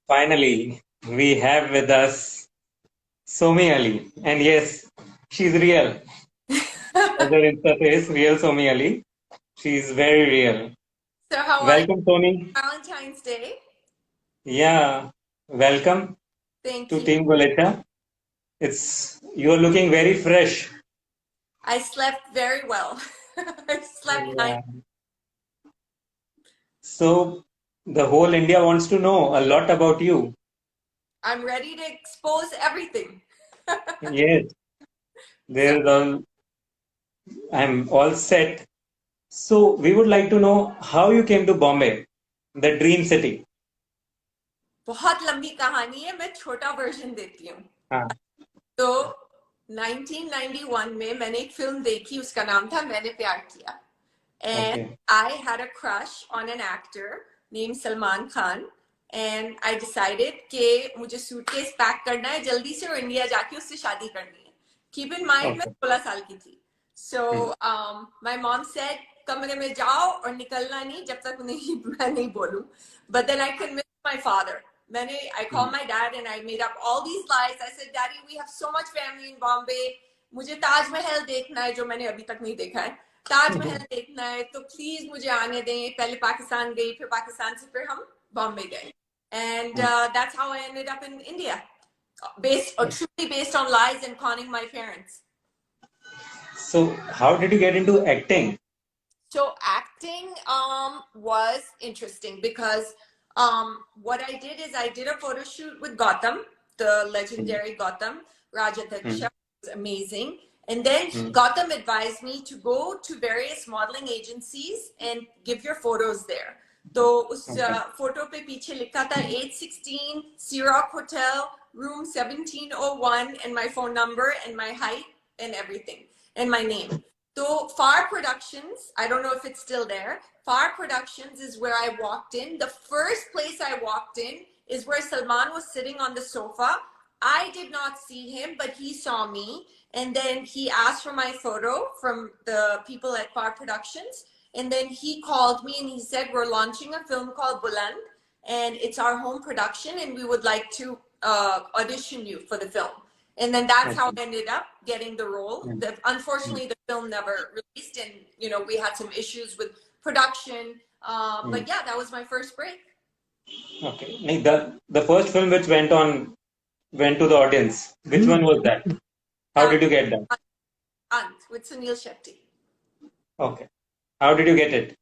Finally, we have with us Somi Ali. And yes, she's real. As her Insta says, real Somi Ali. She's very real. So how are you? Welcome, Tony. Valentine's Day. Yeah, welcome Thank to you. Team Goleta. You're looking very fresh. I slept very well. I slept nice. Yeah. So the whole India wants to know a lot about you. I'm ready to expose everything. Yes, So there's all I'm all set. So we would like to know how you came to Bombay, the dream city. बहुत लंबी कहानी है, मैं छोटा version देती हूँ. हाँ, तो 1991 में मैंने एक फिल्म देखी, उसका नाम था मैंने प्यार किया. And okay, I had a crush on an actor named Salman Khan. And I decided कि मुझे सूटकेस पैक करना है जल्दी से और इंडिया जाके उससे शादी करनी है. Keep in mind मैं okay. 16 साल की थी. Hmm. So my mom said कमरे में जाओ और निकलना नहीं जब तक मैं नहीं बोलूं. But then I convinced my father. I called my dad and I made up all these lies. I said, Daddy, we have so much family in Bombay. मुझे ताजमहल देखना है जो मैंने अभी तक नहीं देखा है. ताजमहल देखना है तो प्लीज मुझे आने दें. पहले पाकिस्तान गई, फिर पाकिस्तान से फिर हम बॉम्बे गए. And that's how I ended up in India, truly based on lies and conning my parents. So how did you get into acting? So acting was interesting because what I did is I did a photo shoot with Gotham, the Hmm. legendary Gotham. Rajadhaksha Hmm. was amazing. And then Hmm. Gotham advised me to go to various modeling agencies and give your photos there. तो उस Okay. Photo पे पीछे लिखा था 816 Ciroc Hotel, room 1701, and my phone number and my height and everything and my name. So Far Productions, I don't know if it's still there. Far Productions is where I walked in. The first place I walked in is where Salman was sitting on the sofa. I did not see him, but he saw me. And then he asked for my photo from the people at Far Productions. And then he called me and he said, we're launching a film called Buland, and it's our home production, and we would like to audition you for the film. And then that's how Okay. I ended up getting the role. Hmm. Hmm. Unfortunately, the film never released, and we had some issues with production. Hmm. But yeah, that was my first break. Okay. Like the first film which went to the audience. Which one was that? How That did you get that? was Ant with Sunil Shetty. Okay. How did you get it?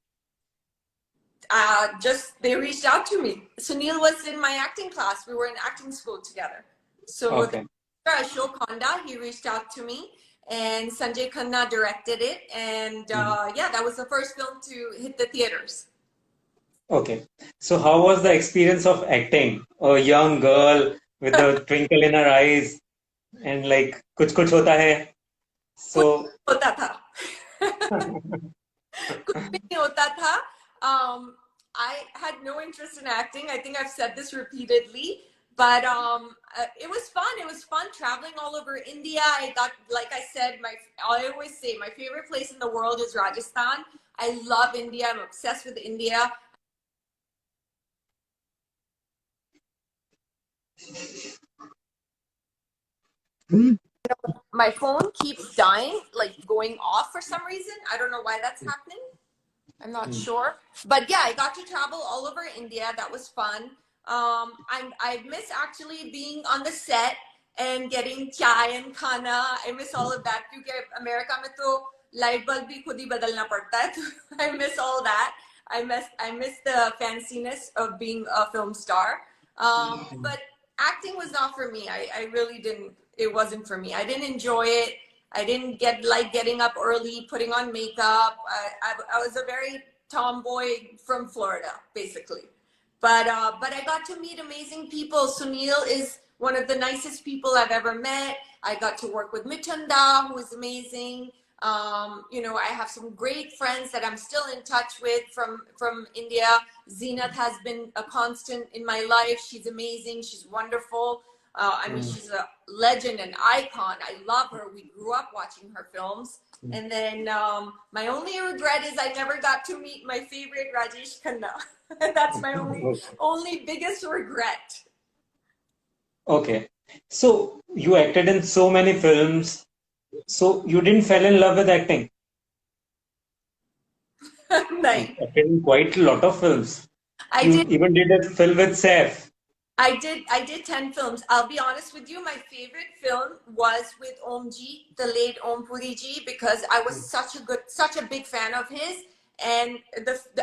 Just they reached out to me. Sunil was in my acting class. We were in acting school together. So Okay. Ashok Honda, he reached out to me, and Sanjay Khanna directed it. And Hmm. yeah, that was the first film to hit the theaters. Okay. So how was the experience of acting? A young girl with a twinkle in her eyes and like कुछ कुछ होता है. कुछ So होता था. कुछ भी नहीं होता था. I had no interest in acting. I think I've said this repeatedly, but it was fun. It was fun traveling all over India. I got, like I said, I always say my favorite place in the world is Rajasthan. I love India. I'm obsessed with India. My phone keeps dying, like going off for some reason. I don't know why that's happening. I'm not sure, but yeah, I got to travel all over India. That was fun. I miss actually being on the set and getting chai and khana. I miss all of that because America में तो light bulb भी खुद ही बदलना पड़ता है. I miss all that. I miss the fanciness of being a film star. But acting was not for me. I really didn't. It wasn't for me. I didn't enjoy it. I didn't like getting up early, putting on makeup. I was a very tomboy from Florida, basically. But I got to meet amazing people. Sunil is one of the nicest people I've ever met. I got to work with Mitanda, who is amazing. I have some great friends that I'm still in touch with from India. Zenat has been a constant in my life. She's amazing. She's wonderful. I mean, she's a legend, an icon. I love her. We grew up watching her films. And then my only regret is I never got to meet my favorite Rajesh Khanna. That's my only biggest regret. Okay. So you acted in so many films. So you didn't fall in love with acting. You Like, acted in quite a lot of films. I You did even did a film with Saif. I did 10 films. I'll be honest with you, my favorite film was with Omji, the late Om Puri ji, because I was such a big fan of his. And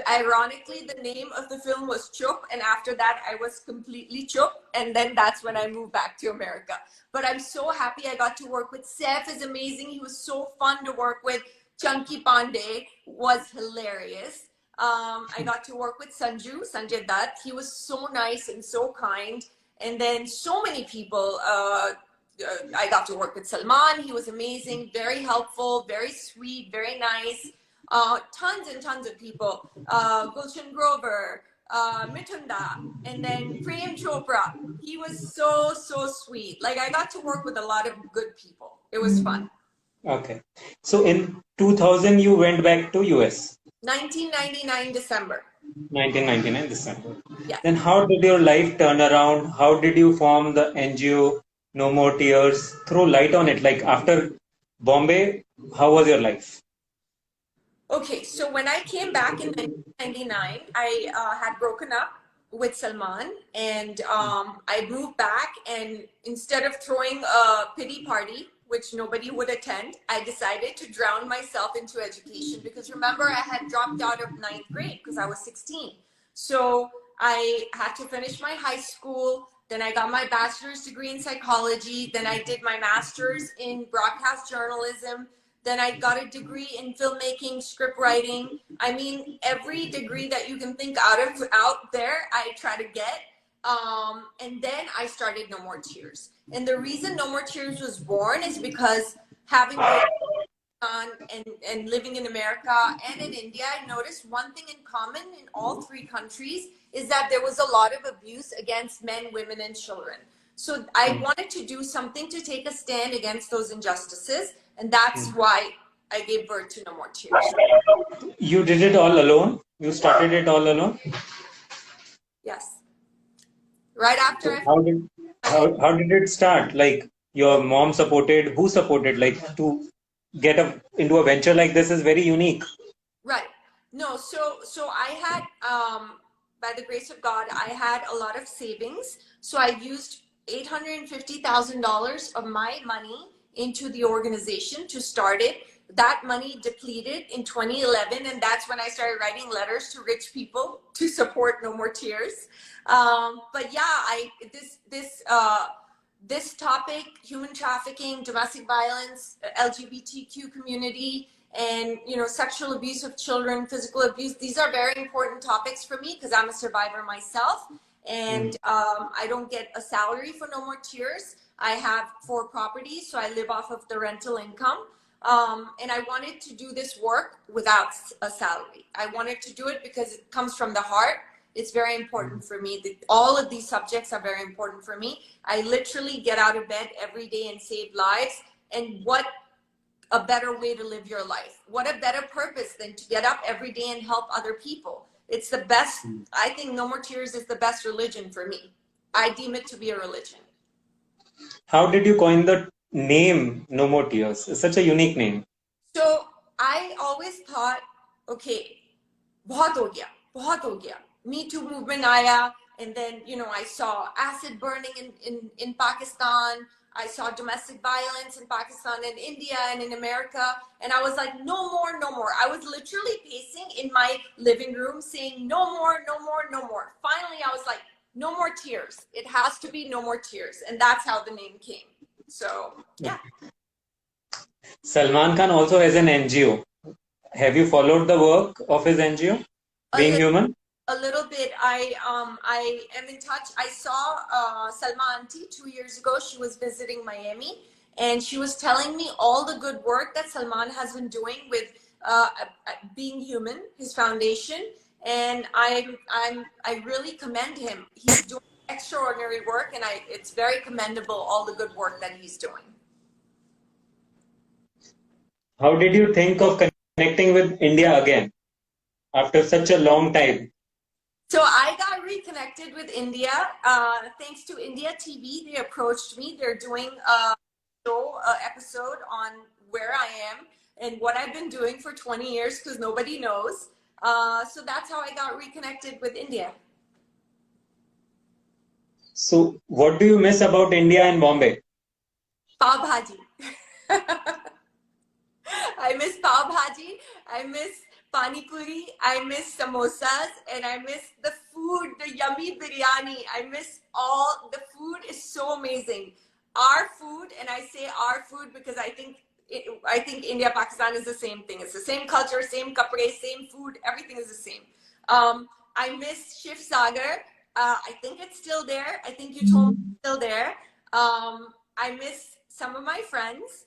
ironically, the name of the film was Chup, and after that, I was completely Chup, and then that's when I moved back to America. But I'm so happy I got to work with Saif. Is amazing. He was so fun to work with. Chunky Pandey was hilarious. I got to work with Sanjay Dutt. He was so nice and so kind. And then so many people. I got to work with Salman. He was amazing, very helpful, very sweet, very nice. Tons and tons of people. Gulshan Grover, Mitunda, and then Prem Chopra. He was so sweet. Like I got to work with a lot of good people. It was fun. Okay. So in 2000, you went back to US. 1999 December. 1999 December. Yes. Then how did your life turn around? How did you form the NGO No More Tears? Throw light on it. Like after Bombay, how was your life? Okay, so when I came back in 1999, I had broken up with Salman, and I moved back. And instead of throwing a pity party, which nobody would attend, I decided to drown myself into education because remember, I had dropped out of ninth grade because I was 16. So I had to finish my high school. Then I got my bachelor's degree in psychology. Then I did my master's in broadcast journalism. Then I got a degree in filmmaking, script writing. I mean, every degree that you can think out there, I try to get. And then I started No More Tears. And the reason No More Tears was born is because having worked on and living in America and in India, I noticed one thing in common in all three countries is that there was a lot of abuse against men, women, and children. So I wanted to do something to take a stand against those injustices, and that's why I gave birth to No More Tears. You did it all alone? You started it all alone? Yes. Right after So how did it start? Like your mom supported, who supported? Like to get into a venture like this is very unique. Right. No, so I had by the grace of God, I had a lot of savings. So I used $850,000 of my money into the organization to start it. That money depleted in 2011, and that's when I started writing letters to rich people to support No More Tears. But yeah, this topic, human trafficking, domestic violence, LGBTQ community, and sexual abuse of children, physical abuse, these are very important topics for me because I'm a survivor myself, and I don't get a salary for No More Tears. I have 4 properties, so I live off of the rental income. And I wanted to do this work without a salary. I wanted to do it because it comes from the heart. It's very important for me. All of these subjects are very important for me. I literally get out of bed every day and save lives. And what a better way to live your life? What a better purpose than to get up every day and help other people? It's the best. I think No More Tears is the best religion for me. I deem it to be a religion. How did you coin the name No More Tears? It's such a unique name. So I always thought, okay, बहुत हो गया. Me Too movement आया, and then I saw acid burning in Pakistan. I saw domestic violence in Pakistan and India and in America, and I was like, no more, no more. I was literally pacing in my living room saying, no more, no more, no more. Finally, I was like, no more tears. It has to be No More Tears, and that's how the name came. So yeah. Salman Khan also has an NGO. Have you followed the work of his NGO, Being Human? A little bit. I am in touch. I saw Salma auntie 2 years ago. She was visiting Miami, and she was telling me all the good work that Salman has been doing with Being Human, his foundation, and I really commend him. He's doing extraordinary work, and it's very commendable, all the good work that he's doing. How did you think of connecting with India again after such a long time? So I got reconnected with India. Thanks to India TV, they approached me. They're doing a show episode on where I am and what I've been doing for 20 years because nobody knows. So that's how I got reconnected with India. So, what do you miss about India and Bombay? Pav Bhaji. I miss pav bhaji, I miss pani puri, I miss samosas, and I miss the food, the yummy biryani. I miss all the food is so amazing. Our food, and I say our food because I think India Pakistan is the same thing. It's the same culture, same kapre, same food. Everything is the same. I miss Shiv Sagar. I think it's still there. I think you told me it's still there. I miss some of my friends.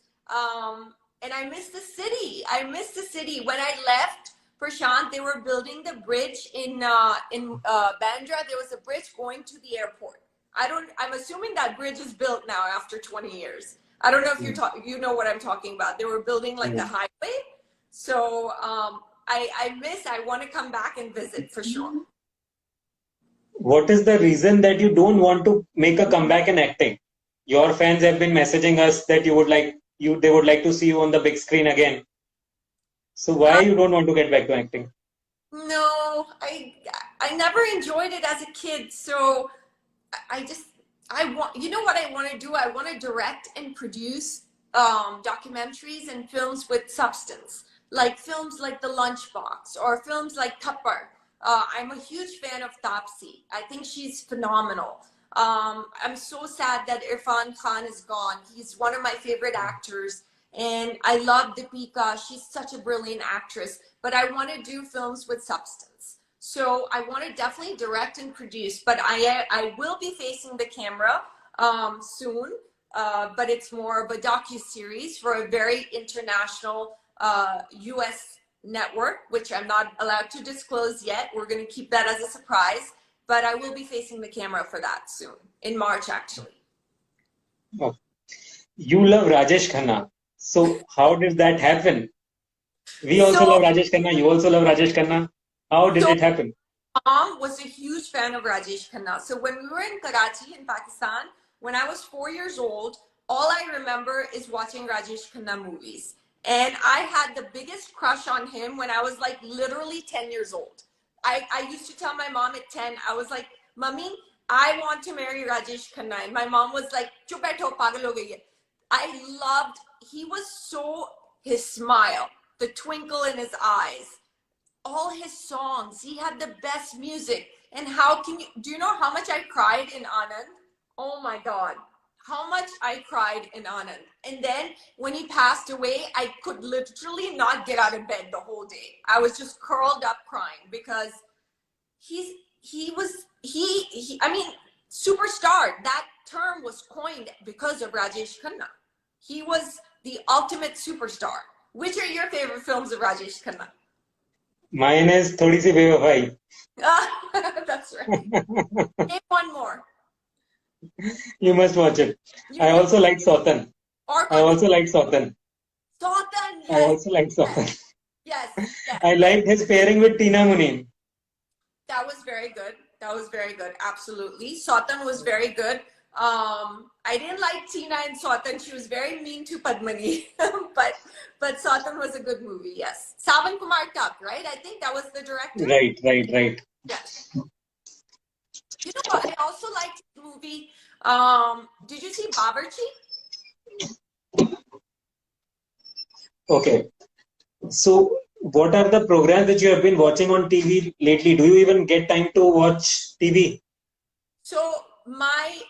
And I miss the city. I miss the city. When I left Prashant, they were building the bridge in Bandra. There was a bridge going to the airport. I'm assuming that bridge is built now after 20 years. I don't know if you know what I'm talking about. They were building like the highway. So I want to come back and visit for sure. What is the reason that you don't want to make a comeback in acting? Your fans have been messaging us that they would like to see you on the big screen again. So why you don't want to get back to acting? No, I never enjoyed it as a kid. So I want, you know what I want to do? I want to direct and produce documentaries and films with substance, like films like The Lunchbox or films like Thappad. I'm a huge fan of Taapsee. I think she's phenomenal. I'm so sad that Irfan Khan is gone. He's one of my favorite actors. And I love Deepika. She's such a brilliant actress. But I want to do films with substance. So I want to definitely direct and produce. But I will be facing the camera soon. But it's more of a docu-series for a very international US network, which I'm not allowed to disclose yet. We're going to keep that as a surprise. But I will be facing the camera for that soon, in March, actually. Oh. You love Rajesh Khanna. So how did that happen? We also love Rajesh Khanna. You also love Rajesh Khanna. How did it happen? Mom was a huge fan of Rajesh Khanna. So when we were in Karachi in Pakistan, when I was 4 years old, all I remember is watching Rajesh Khanna movies. And I had the biggest crush on him when I was like literally 10 years old. I used to tell my mom at 10, I was like, Mummy, I want to marry Rajesh Khanna. And my mom was like, Chup baitho, pagal ho gayi hai. I loved, his smile, the twinkle in his eyes, all his songs. He had the best music. And do you know how much I cried in Anand? Oh my God. How much I cried in Anand. And then when he passed away, I could literally not get out of bed the whole day. I was just curled up crying because I mean, superstar, that term was coined because of Rajesh Khanna. He was the ultimate superstar. Which are your favorite films of Rajesh Khanna? Mine is Thodi Si Bewafai. That's right. Name one more. You must watch it. I also like Sautan. I also like Sautan. Sautan, yes. I also like Sautan. Yes, yes. I liked his pairing with Tina Munin. That was very good. That was very good. Absolutely. Sautan was very good. I didn't like Tina in Sautan. She was very mean to Padmani. but Sautan was a good movie, yes. Savan Kumar Tuck, right? I think that was the director. Right. Yes. You know what? I also liked the movie. Did you see Bawarchi? Okay. So, what are the programs that you have been watching on TV lately? Do you even get time to watch TV? So I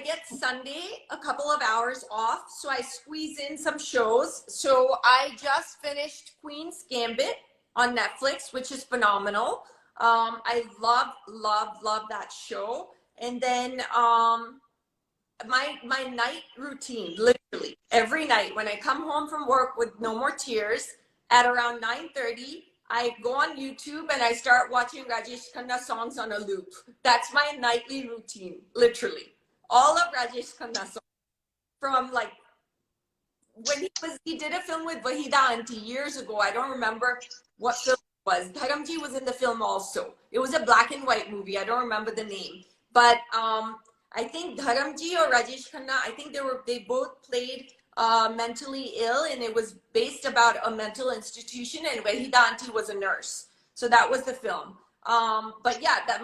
get Sunday a couple of hours off, so I squeeze in some shows. So I just finished Queen's Gambit on Netflix, which is phenomenal. I love that show. And then my night routine, literally every night when I come home from work with no more tears at around 9:30, I go on YouTube and I start watching Rajesh Khanna songs on a loop. That's my nightly routine, literally. All of Rajesh Khanna songs from like when he did a film with Wahida Auntie years ago. I don't remember what film was. Dharamji was in the film also. It was a black and white movie. I don't remember the name, but I think Dharamji or Rajesh Khanna. I think they both played mentally ill, and it was based about a mental institution. And Wahida Aunty was a nurse, so that was the film. But yeah, that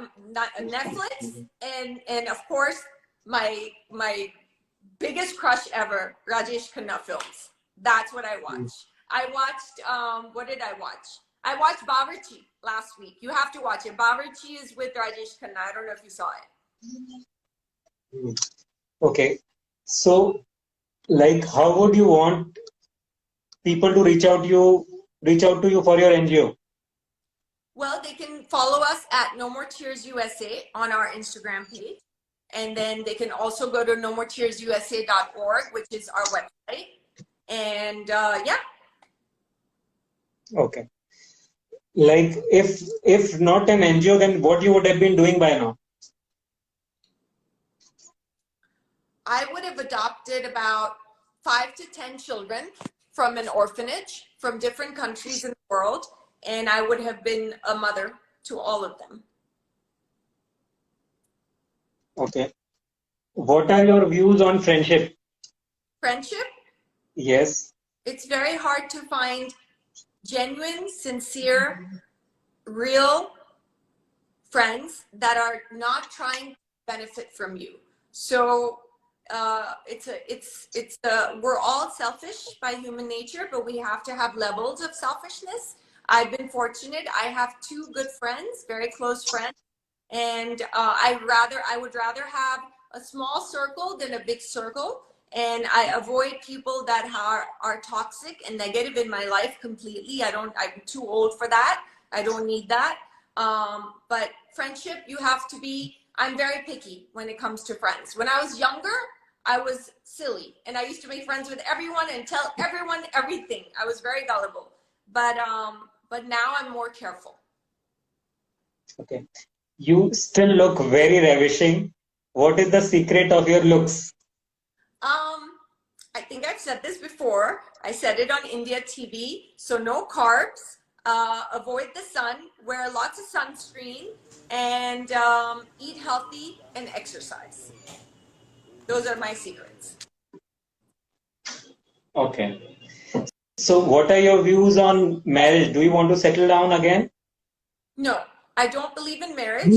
Netflix, and of course my biggest crush ever, Rajesh Khanna films. That's what I watch. I watched, what did I watch? I watched Bawarchi last week. You have to watch it. Bawarchi is with Rajesh Khanna. I don't know if you saw it. Okay. So, like, how would you want people to reach out to you for your NGO? Well, they can follow us at No More Tears USA on our Instagram page. And then they can also go to nomoretearsusa.org, which is our website. And yeah. Okay. Like, if not an NGO, then what you would have been doing by now? I would have adopted about 5 to 10 children from an orphanage from different countries in the world, and I would have been a mother to all of them. Okay. What are your views on friendship? Friendship? Yes. It's very hard to find genuine, sincere, real friends that are not trying to benefit from you. So we're all selfish by human nature, but we have to have levels of selfishness. I've been fortunate. I have 2 good friends, very close friends, and I would rather have a small circle than a big circle. And I avoid people that are toxic and negative in my life completely. I'm too old for that. I don't need that. But friendship, I'm very picky when it comes to friends. When I was younger, I was silly and I used to make friends with everyone and tell everyone everything. I was very gullible, but now I'm more careful. Okay. You still look very ravishing. What is the secret of your looks? I think I've said this before. I said it on India TV. So no carbs, avoid the sun, wear lots of sunscreen, and eat healthy and exercise. Those are my secrets. Okay. So what are your views on marriage? Do you want to settle down again? No, I don't believe in marriage.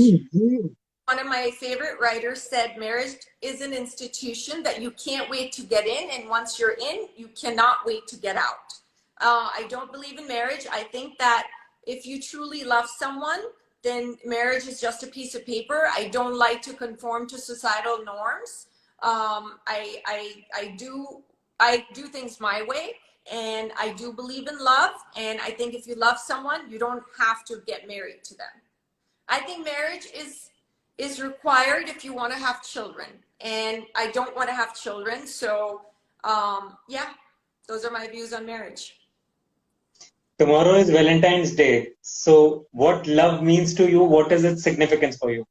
One of my favorite writers said marriage is an institution that you can't wait to get in, and once you're in, you cannot wait to get out. I don't believe in marriage. I think that if you truly love someone, then marriage is just a piece of paper. I don't like to conform to societal norms. I do things my way, and I do believe in love. And I think if you love someone, you don't have to get married to them. I think marriage is required if you want to have children, and I don't want to have children. So yeah, those are my views on marriage. Tomorrow is Valentine's Day. So what love means to you? What is its significance for you?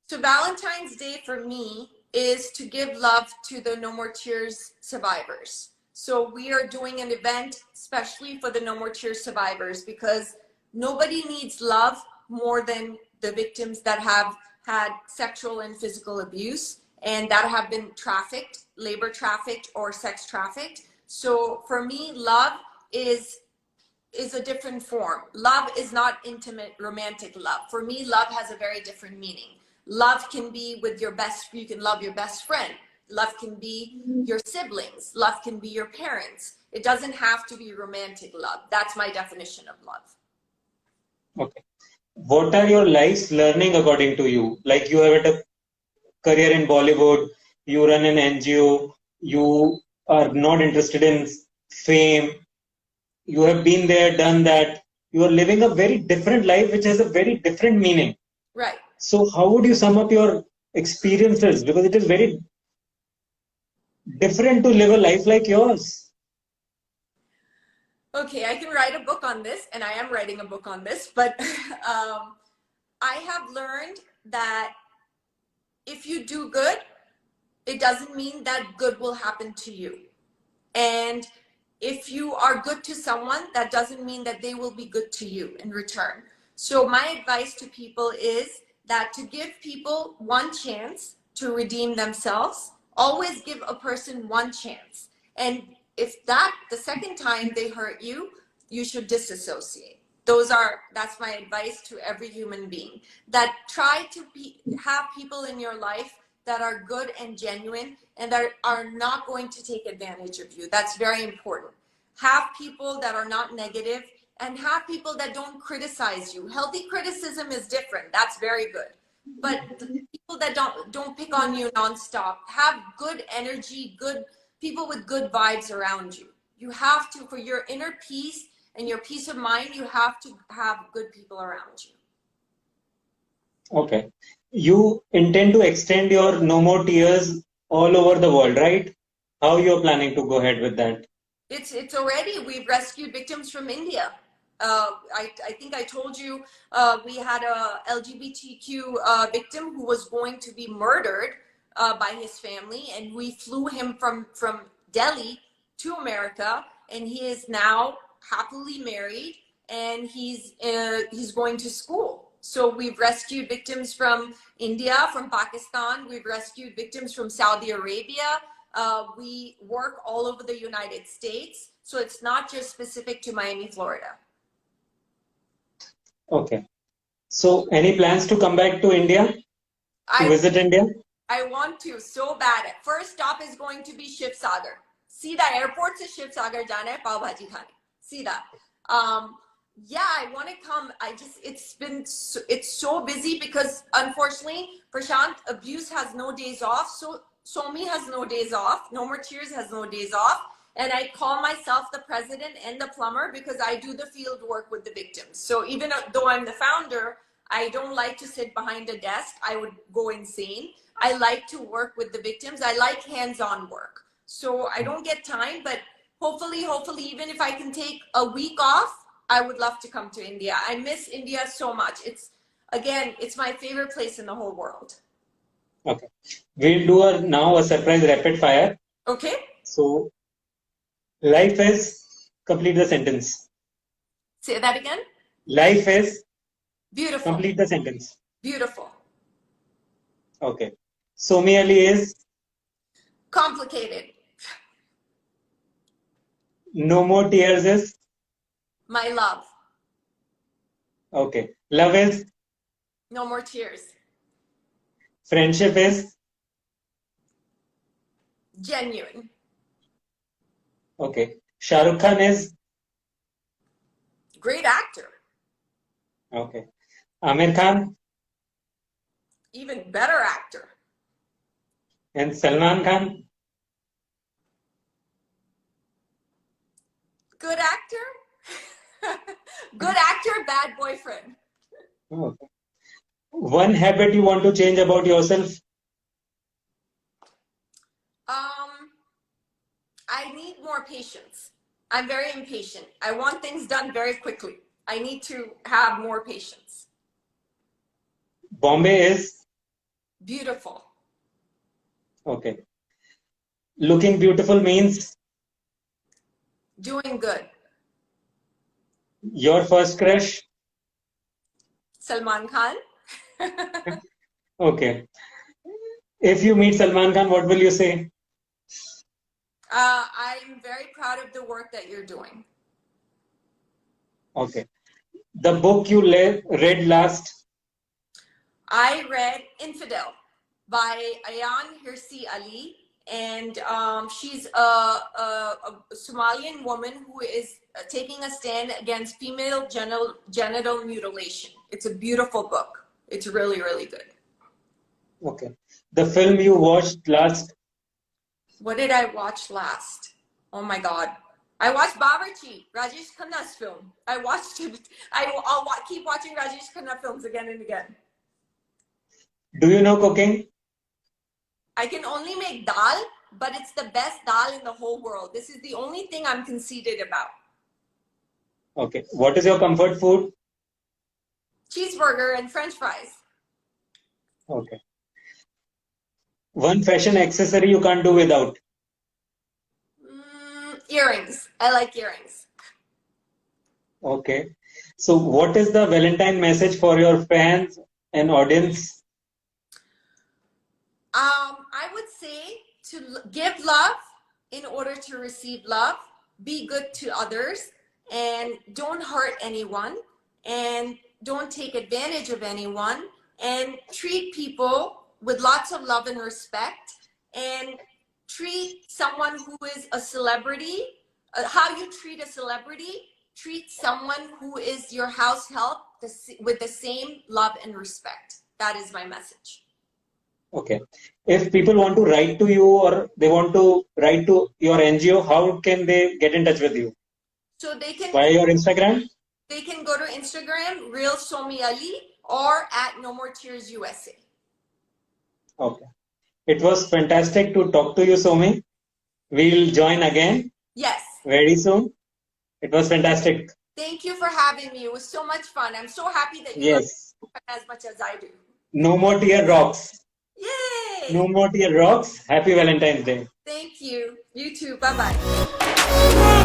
So Valentine's Day for me is to give love to the No More Tears survivors. So we are doing an event especially for the No More Tears survivors, because nobody needs love more than the victims that have had sexual and physical abuse and that have been trafficked, labor trafficked, or sex trafficked. So for me, love is a different form. Love is not intimate, romantic love. For me, love has a very different meaning. Love can be with you can love your best friend. Love can be your siblings. Love can be your parents. It doesn't have to be romantic love. That's my definition of love. Okay. What are your life's learning according to you? Like, you have had a career in Bollywood, you run an NGO, you are not interested in fame, you have been there, done that. You are living a very different life, which has a very different meaning. Right. So how would you sum up your experiences? Because it is very different to live a life like yours. Okay, I can write a book on this, and I am writing a book on this, but I have learned that if you do good, it doesn't mean that good will happen to you. And if you are good to someone, that doesn't mean that they will be good to you in return. So my advice to people is that to give people one chance to redeem themselves, always give a person one chance. And if the second time they hurt you, you should disassociate. That's my advice to every human being, that try to have people in your life that are good and genuine and that are not going to take advantage of you. That's very important. Have people that are not negative, and have people that don't criticize you. Healthy criticism is different. That's very good. But the people that don't pick on you nonstop, have good energy, good people with good vibes around you. You have to, for your inner peace and your peace of mind, you have to have good people around you. Okay. You intend to extend your No More Tears all over the world, right? How you're planning to go ahead with that? It's already, we've rescued victims from India. I think I told you we had a LGBTQ victim who was going to be murdered by his family, and we flew him from Delhi to America, and he is now happily married, and he's going to school. So we've rescued victims from India, from Pakistan. We've rescued victims from Saudi Arabia. We work all over the United States. So it's not just specific to Miami, Florida. Okay. So any plans to come back to India? To visit India? I want to so bad. First stop is going to be Shiv Sagar. See the airport to Shiv Sagar jana hai pav bhaji khane. See that. Yeah, I want to come. It's so busy because unfortunately, Prashant, abuse has no days off. So Somi has no days off. No More Tears has no days off. And I call myself the president and the plumber because I do the field work with the victims. So even though I'm the founder, I don't like to sit behind a desk. I would go insane. I like to work with the victims. I like hands-on work. So I don't get time, but hopefully, even if I can take a week off, I would love to come to India. I miss India so much. It's my favorite place in the whole world. Okay. We'll do now a surprise rapid fire. Okay. So, life is, complete the sentence. Say that again. Life is beautiful. Complete the sentence. Beautiful. Okay. Somi Ali is complicated. No More Tears is my love. Okay. Love is No More Tears. Friendship is genuine. Okay. Shah Rukh Khan is great actor. Okay. Amir Khan even better actor. And Salman Khan good actor. Good actor, bad boyfriend. Okay. One habit you want to change about yourself? I need more patience. I'm very impatient. I want things done very quickly. I need to have more patience. Bombay is beautiful. Okay. Looking beautiful means doing good. Your first crush? Salman Khan. Okay. If you meet Salman Khan, what will you say? I'm very proud of the work that you're doing. Okay. The book you read last? I read Infidel by Ayaan Hirsi Ali. And she's a Somalian woman who is taking a stand against female genital mutilation. It's a beautiful book. It's really, really good. Okay. The film you watched last? What did I watch last? Oh my God. I watched Bawarchi, Rajesh Khanna's film. I watched it. I'll keep watching Rajesh Khanna films again and again. Do you know cooking? I can only make dal, but it's the best dal in the whole world. This is the only thing I'm conceited about. Okay. What is your comfort food? Cheeseburger and French fries. Okay. One fashion accessory you can't do without? Earrings. I like earrings. Okay. So, what is the Valentine message for your fans and audience? I would say to give love in order to receive love. Be good to others and don't hurt anyone and don't take advantage of anyone and treat people with lots of love and respect and treat someone who is a celebrity how you treat a celebrity, treat someone who is your house help with the same love and respect. That is my message. Okay. If people want to write to you or they want to write to your NGO, how can they get in touch with you? So Via your Instagram? they can go to Instagram, Real Somi Ali, or at No More Tears USA. Okay. It was fantastic to talk to you, Somi. We'll join again Yes. very soon. It was fantastic. Thank you for having me. It was so much fun. I'm so happy that you love Yes. it as much as I do. No more tear rocks. Yay! No more tear rocks. Happy Valentine's Day. Thank you. You too. Bye bye.